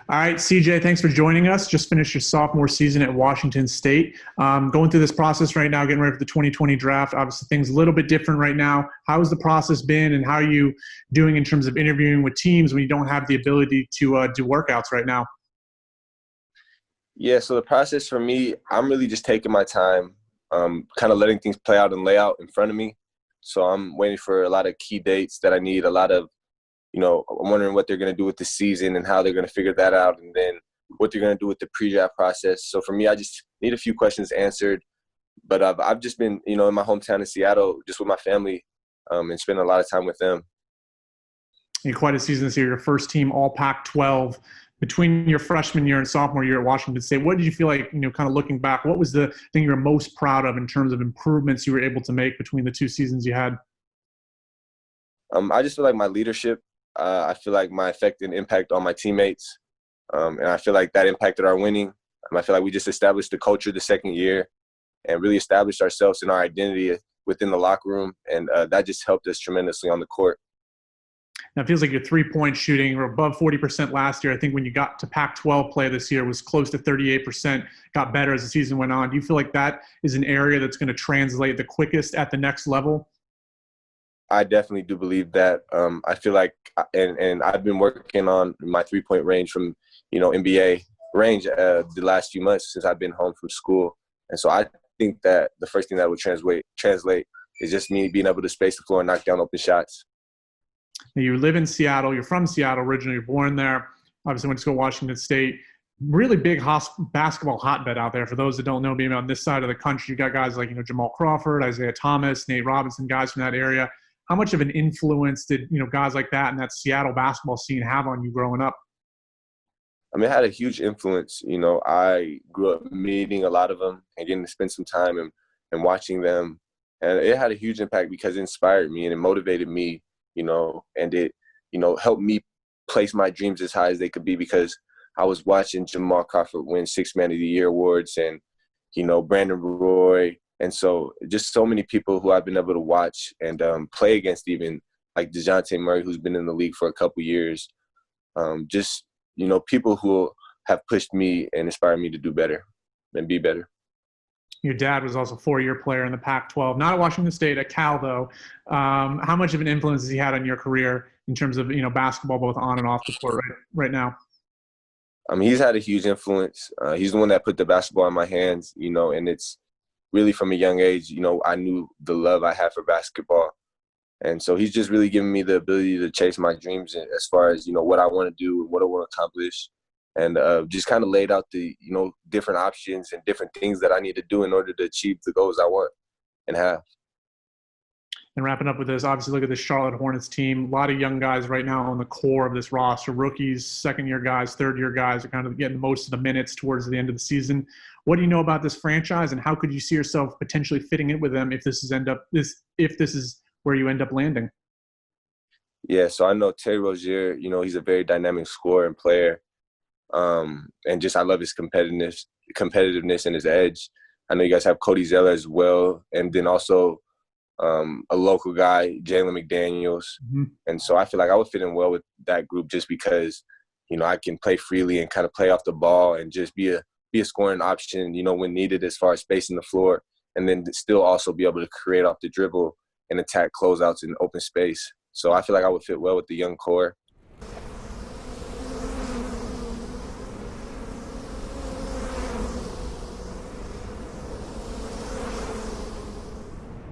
All right, CJ, thanks for joining us. Just finished your sophomore season at Washington State. Going through this process right now, getting ready for the 2020 draft. Obviously, things a little bit different right now. How has the process been, and how are you doing in terms of interviewing with teams when you don't have the ability to do workouts right now? Yeah, so the process for me, I'm really just taking my time, kind of letting things play out and lay out in front of me. So I'm waiting for a lot of key dates that I need, a lot of, I'm wondering what they're going to do with the season and how they're going to figure that out, and then what they're going to do with the pre-draft process. So for me, I just need a few questions answered. But I've just been, in my hometown in Seattle, just with my family, and spending a lot of time with them. You had quite a season this year, your first team all Pac-12. Between your freshman year and sophomore year at Washington State, what did you feel like, kind of looking back, what was the thing you were most proud of in terms of improvements you were able to make between the two seasons you had? I just feel like my leadership, I feel like my effect and impact on my teammates, and I feel like that impacted our winning. I feel like we just established the culture the second year and really established ourselves in our identity within the locker room, and that just helped us tremendously on the court. Now, it feels like your three-point shooting were above 40% last year. I think when you got to Pac-12 play this year, it was close to 38%, got better as the season went on. Do you feel like that is an area that's going to translate the quickest at the next level? I definitely do believe that. I feel like, and I've been working on my three-point range from, NBA range the last few months since I've been home from school. And so I think that the first thing that would translate is just me being able to space the floor and knock down open shots. Now, you live in Seattle. You're from Seattle originally. You're born there. Obviously went to school at Washington State. Really big basketball hotbed out there. For those that don't know, being on this side of the country, you got guys like, Jamal Crawford, Isaiah Thomas, Nate Robinson, guys from that area. How much of an influence did, guys like that and that Seattle basketball scene have on you growing up? I mean, it had a huge influence. I grew up meeting a lot of them and getting to spend some time and watching them. And it had a huge impact because it inspired me and it motivated me, and it, helped me place my dreams as high as they could be, because I was watching Jamal Crawford win 6th Man of the Year awards and, Brandon Roy. And so just so many people who I've been able to watch and play against, even like DeJounte Murray, who's been in the league for a couple years. People who have pushed me and inspired me to do better and be better. Your dad was also a 4-year player in the Pac-12, not at Washington State, at Cal, though. How much of an influence has he had on your career in terms of, basketball, both on and off the court right now? He's had a huge influence. He's the one that put the basketball in my hands, and it's really from a young age, I knew the love I had for basketball. And so he's just really given me the ability to chase my dreams as far as, what I want to do and what I want to accomplish. And just kind of laid out the, different options and different things that I need to do in order to achieve the goals I want and have. And wrapping up with this, obviously look at the Charlotte Hornets team. A lot of young guys right now on the core of this roster. Rookies, second-year guys, third-year guys are kind of getting most of the minutes towards the end of the season. What do you know about this franchise, and how could you see yourself potentially fitting in with them if this is where you end up landing? Yeah, so I know Terry Rozier, he's a very dynamic scorer and player. And just I love his competitiveness and his edge. I know you guys have Cody Zeller as well, and then also a local guy, Jalen McDaniels. Mm-hmm. And so I feel like I would fit in well with that group just because, I can play freely and kind of play off the ball and just be a scoring option, when needed as far as spacing the floor, and then still also be able to create off the dribble and attack closeouts in open space. So I feel like I would fit well with the young core.